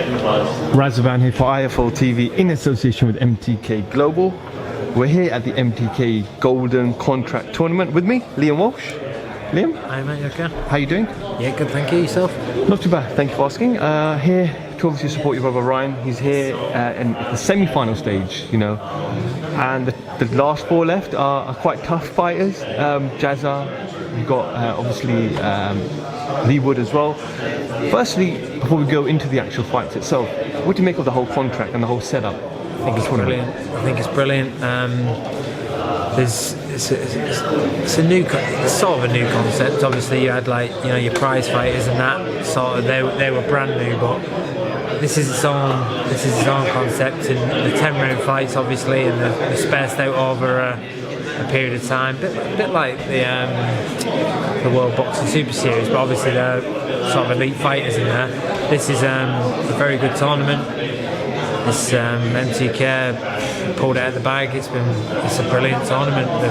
Razavan here for IFL TV in association with MTK Global. We're here at the MTK Golden Contract Tournament with me, Liam Walsh. Liam? Hi mate, you okay? How you doing? Yeah, good, thank you. Yourself? Not too bad, thank you for asking. Here to obviously support your brother Ryan. He's here in the semi-final stage, you know, and the last four left are quite tough fighters. Jazza, you've got obviously Lee Wood as well. Firstly, before we go into the actual fights itself, what do you make of the whole contract and the whole setup? I think it's brilliant. I think it's brilliant. It's a new, it's sort of a new concept. Obviously, you had like your prize fighters and that sort of they were brand new, but this is its own concept, and the 10-round fights obviously, and the spaced out over a period of time, a bit like the World Boxing Super Series, but obviously they're sort of elite fighters in there. This is a very good tournament. This MTK pulled it out of the bag. It's a brilliant tournament. The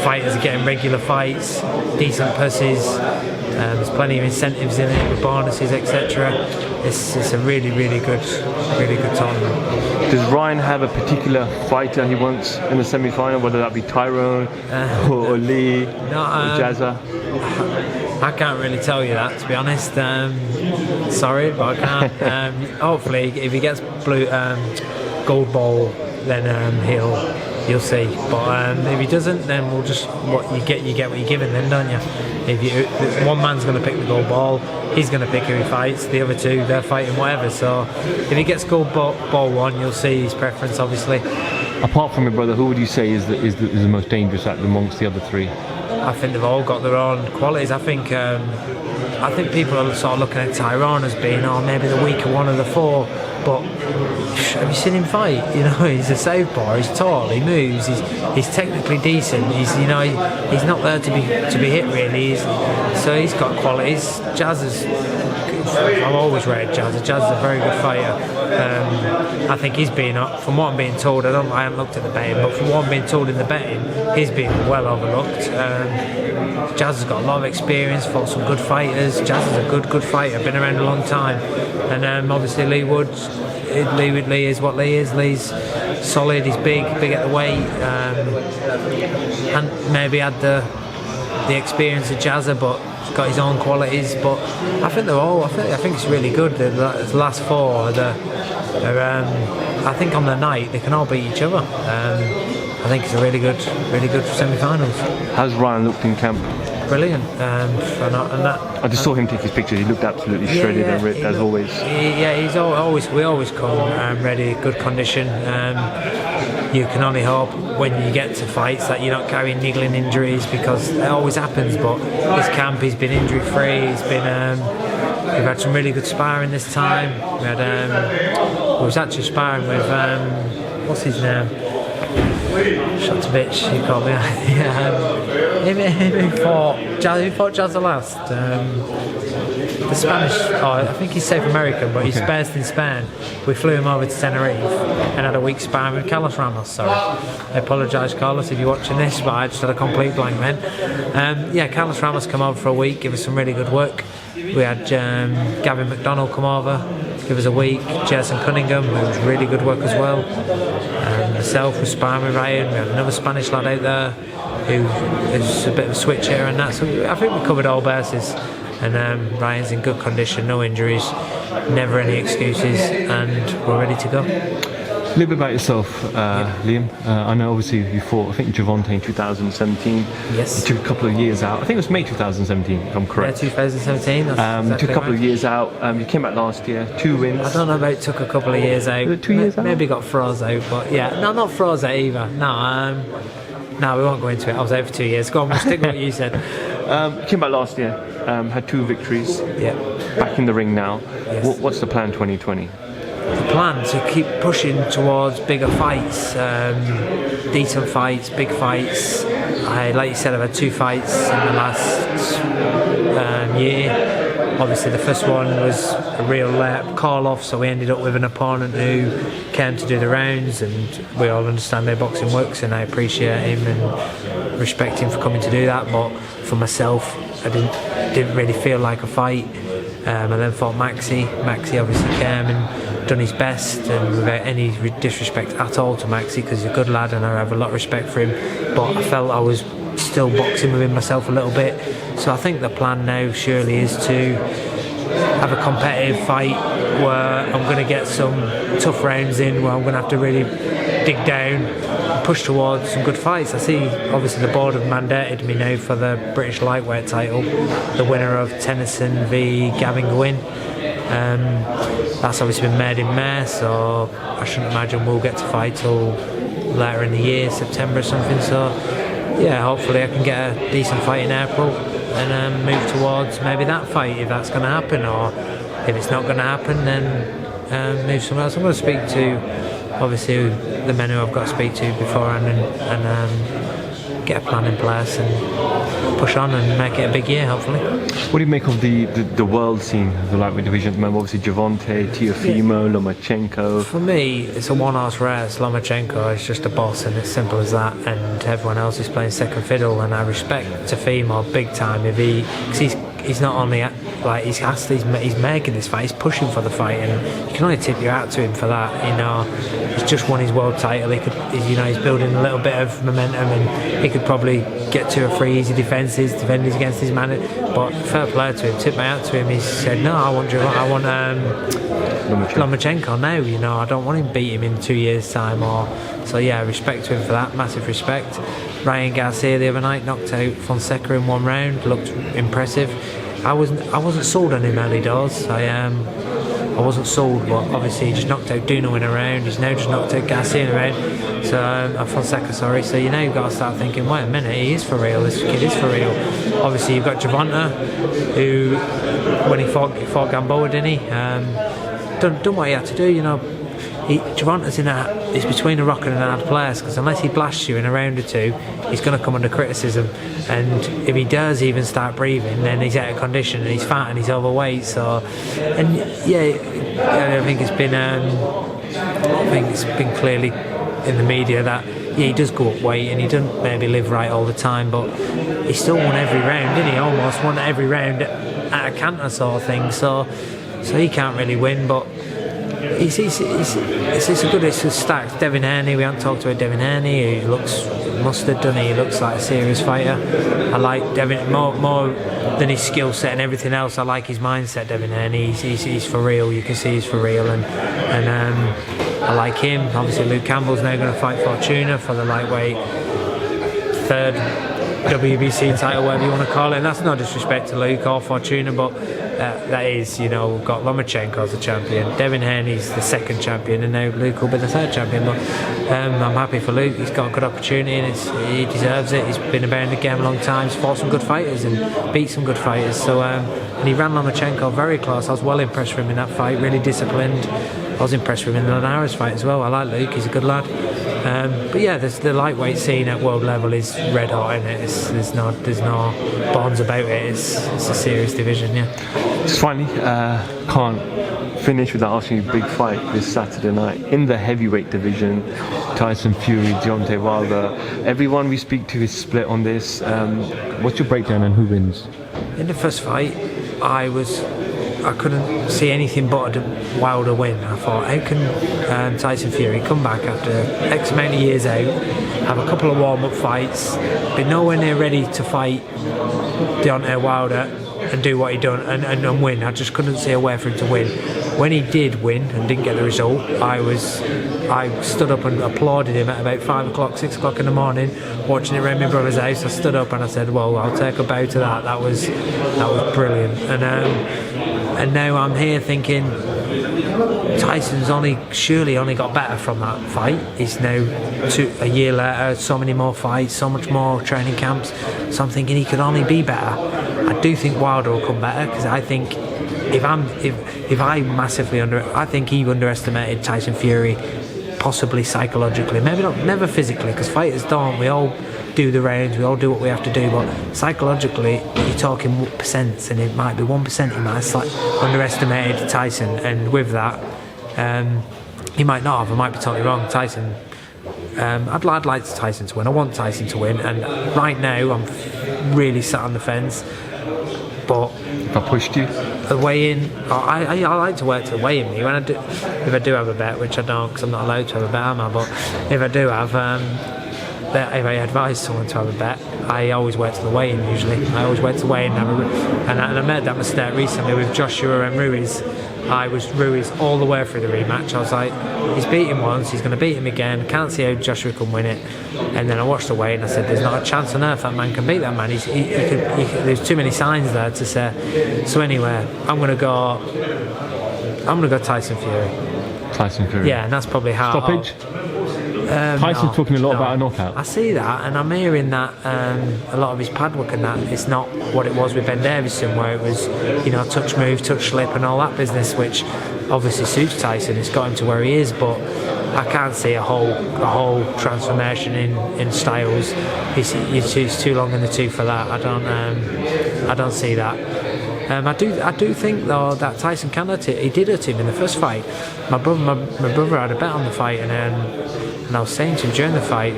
fighters are getting regular fights, decent pusses. There's plenty of incentives in it with bonuses, etc. It's a really good tournament. Does Ryan have a particular fighter he wants in the semi-final, whether that be Tyrone or Lee or Jazza? I can't really tell you that, to be honest. Sorry, but I can't. Hopefully, if he gets gold ball, then you'll see. But if he doesn't, then we'll just what you get what you're given, then, don't you? If one man's going to pick the gold ball, he's going to pick who he fights. The other two, they're fighting whatever. So if he gets gold ball one, you'll see his preference, obviously. Apart from your brother, who would you say is the most dangerous amongst the other three? I think they've all got their own qualities. I think people are sort of looking at Tyrone as being, maybe the weaker one of the four. But have you seen him fight? He's a southpaw. He's tall. He moves. He's technically decent. He's not there to be hit really. So he's got qualities. I've always rated Jazz. Jazz is a very good fighter. I think he's been, from what I'm being told, I haven't looked at the betting, but from what I'm being told in the betting, he's been well overlooked. Jazz has got a lot of experience, fought some good fighters. Jazz is a good fighter, been around a long time. And obviously Lee Wood is what Lee is. Lee's solid, he's big at the weight, and maybe had the experience of Jazza, but he's got his own qualities. But I think I think it's really good. The last four, I think on the night they can all beat each other. I think it's a really good semi-finals. How's Ryan looked in camp? Brilliant. I just saw him take his pictures. He looked absolutely shredded and ripped as always. We always come ready, good condition. You can only hope when you get to fights that you're not carrying niggling injuries, because it always happens. But this camp, he's been injury free. We've had some really good sparring this time. We was actually sparring with what's his name? Shut a bitch, he called me. Him who fought Jazza last. The Spanish, I think he's South American, but he's based in Spain. We flew him over to Tenerife and had a week sparring with Carlos Ramos. Sorry, I apologise, Carlos, if you're watching this, but I just had a complete blank then. Carlos Ramos come over for a week, give us some really good work. We had Gavin McDonald come over, give us a week. Jason Cunningham, who was really good work as well. Myself was sparring with Ryan. We had another Spanish lad out there who is a bit of a switch here and that. So I think we covered all bases. And Ryan's in good condition, no injuries, never any excuses, and we're ready to go. A little bit about yourself, Liam. I know obviously you fought, I think, Javante in 2017. Yes. You took a couple of years out. I think it was May 2017, if I'm correct. Yeah, 2017. You took a couple of years out. You came back last year, 2 wins. I don't know about took a couple of years out. 2 years out? Maybe got froze out, but yeah. No, not froze out either. No, we won't go into it. I was out for 2 years. Go on, we'll stick with what you said. Came back last year, had 2 victories. Yeah. Back in the ring now. Yes. What's the plan 2020? The plan to keep pushing towards bigger fights, decent fights, big fights. Like you said, I've had 2 fights in the last year. Obviously the first one was a real call-off, so we ended up with an opponent who came to do the rounds, and we all understand how boxing works, and I appreciate him and respect him for coming to do that. But for myself, I didn't really feel like a fight. I then fought Maxi. Maxi obviously came and done his best, and without any disrespect at all to Maxi, because he's a good lad and I have a lot of respect for him, but I felt I was still boxing within myself a little bit. So I think the plan now surely is to have a competitive fight where I'm going to get some tough rounds in, where I'm going to have to really dig down, push towards some good fights. I see obviously the board have mandated me now for the British lightweight title, the winner of Tennyson v Gavin Gwynn. That's obviously been made in May, so I shouldn't imagine we'll get to fight till later in the year, September or something. So yeah, hopefully I can get a decent fight in April and move towards maybe that fight if that's going to happen, or if it's not going to happen then move somewhere else. I'm going to speak to obviously the men who I've got to speak to beforehand and get a plan in place and push on and make it a big year, hopefully. What do you make of the world scene, the lightweight division at the moment? Obviously Javante, Teofimo, Lomachenko. For me, it's a one-horse race. Lomachenko is just a boss, and it's simple as that, and everyone else is playing second fiddle, and I respect Teofimo big time. If he's not only like he's making this fight, he's pushing for the fight, and you can only tip your hat to him for that. You know, he's just won his world title. He's building a little bit of momentum, and he could probably get 2 or 3 easy defenses against his man. But fair play to him, tip my hat to him. He said, no, I want Lomachenko now. You know, I don't want him beat him in 2 years' time. So yeah, respect to him for that, massive respect. Ryan Garcia the other night knocked out Fonseca in 1 round, looked impressive. I wasn't sold on him early doors. I wasn't sold, but obviously he just knocked out Duno in a round. He's now just knocked out Garcia in a round. So Fonseca, sorry. So you know you've got to start thinking, wait a minute, he is for real. This kid is for real. Obviously you've got Javante, who when he fought Gamboa, didn't he? Done what he had to do. You know, Javante's he's between a rock and an hard place, because unless he blasts you in a round or 2, he's going to come under criticism, and if he does even start breathing, then he's out of condition and he's fat and he's overweight. So, and yeah, I think it's been clearly in the media that he does go up weight and he doesn't maybe live right all the time, but he still won every round, didn't he? Almost won every round at a canter sort of thing. So he can't really win, but it's stacked. Devin Haney, we haven't talked about Devin Haney, who looks mustard, doesn't he? He looks like a serious fighter. I like Devin more than his skill set and everything else. I like his mindset, Devin Haney. He's for real. You can see he's for real, and I like him. Obviously Luke Campbell's now going to fight Fortuna for the lightweight 3rd WBC title, whatever you want to call it, and that's no disrespect to Luke or Fortuna, but that is, you know, we've got Lomachenko as the champion, Devin Haney's the 2nd champion, and now Luke will be the 3rd champion. But I'm happy for Luke. He's got a good opportunity, and he deserves it. He's been about in the game a long time. He's fought some good fighters and beat some good fighters. So and he ran Lomachenko very close. I was well impressed with him in that fight. Really disciplined. I was impressed with him in the Linares fight as well. I like Luke. He's a good lad. But yeah, the lightweight scene at world level is red hot in it. There's no bonds about it. It's a serious division, yeah. Just finally, can't finish without asking you, big fight this Saturday night in the heavyweight division. Tyson Fury, Deontay Wilder. Everyone we speak to is split on this. What's your breakdown and who wins? In the first fight, I couldn't see anything but a Wilder win. I thought, how can Tyson Fury come back after X amount of years out, have a couple of warm-up fights, be nowhere near ready to fight Deontay Wilder and do what he done and win? I just couldn't see a way for him to win. When he did win and didn't get the result, I stood up and applauded him at about 5 o'clock, 6 o'clock in the morning, watching it around my brother's house. I stood up and I said, well, I'll take a bow to that. That was brilliant. And now I'm here thinking Tyson's surely only got better from that fight. He's now a year later, so many more fights, so much more training camps. So I'm thinking he could only be better. I do think Wilder will come better, because I think I think he underestimated Tyson Fury, possibly psychologically, maybe not, never physically, because fighters don't. We all do the rounds, we all do what we have to do, but psychologically you're talking percents, and it might be 1% he might have underestimated Tyson, and with that he might not have. I might be totally wrong. Tyson, I'd like Tyson to win. I want Tyson to win, and right now I'm really sat on the fence. But If I pushed you, the weigh-in, I like to work to the weigh-in. When I do, if I do have a bet, which I don't, because I'm not allowed to have a bet, am I? But if I do have, if I advise someone to have a bet, I always work to the weigh-in. Usually, I always work to the weigh-in, and I made that mistake recently with Joshua and Ruiz. I was Ruiz all the way through the rematch. I was like, he's beat him once, he's going to beat him again. Can't see how Joshua can win it. And then I watched the weigh and I said, there's not a chance on earth that man can beat that man. There's too many signs there to say. So anyway, I'm going to go Tyson Fury. Tyson Fury. Yeah, and that's probably how. Stoppage. Tyson's talking a lot about a knockout. I see that, and I'm hearing that a lot of his pad work and that it's not what it was with Ben Davison, where it was, touch move, touch slip, and all that business, which obviously suits Tyson. It's got him to where he is, but I can't see a whole transformation in styles. He's too long in the tooth for that. I don't see that. I do think though that Tyson can hurt it. He did hurt him in the first fight. My brother had a bet on the fight, and I was saying to him during the fight,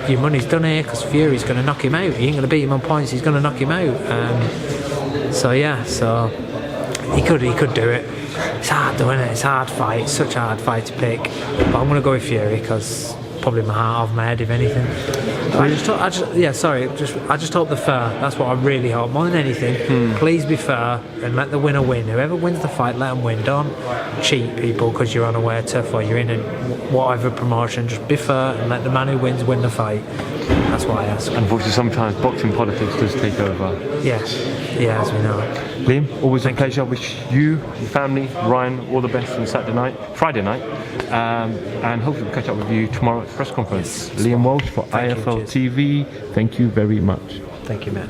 your money's done here because Fury's going to knock him out. He ain't going to beat him on points. He's going to knock him out. So he could do it. It's hard though, isn't it? It's a hard fight. It's such a hard fight to pick. But I'm going to go with Fury because probably my heart off my head, if anything. I just hope they're fair. That's what I really hope more than anything. Please be fair and let the winner win. Whoever wins the fight, let them win. Don't cheat people because you're on away turf or you're in whatever promotion. Just be fair and let the man who wins win the fight. That's what I ask. Unfortunately, sometimes boxing politics does take over. Yes, yeah, as we know. Liam, always a pleasure. Wish you, your family, Ryan, all the best on Friday night, and hopefully we'll catch up with you tomorrow at the press conference. Yes. Liam Walsh for IFL TV. Thank you very much. Thank you, man.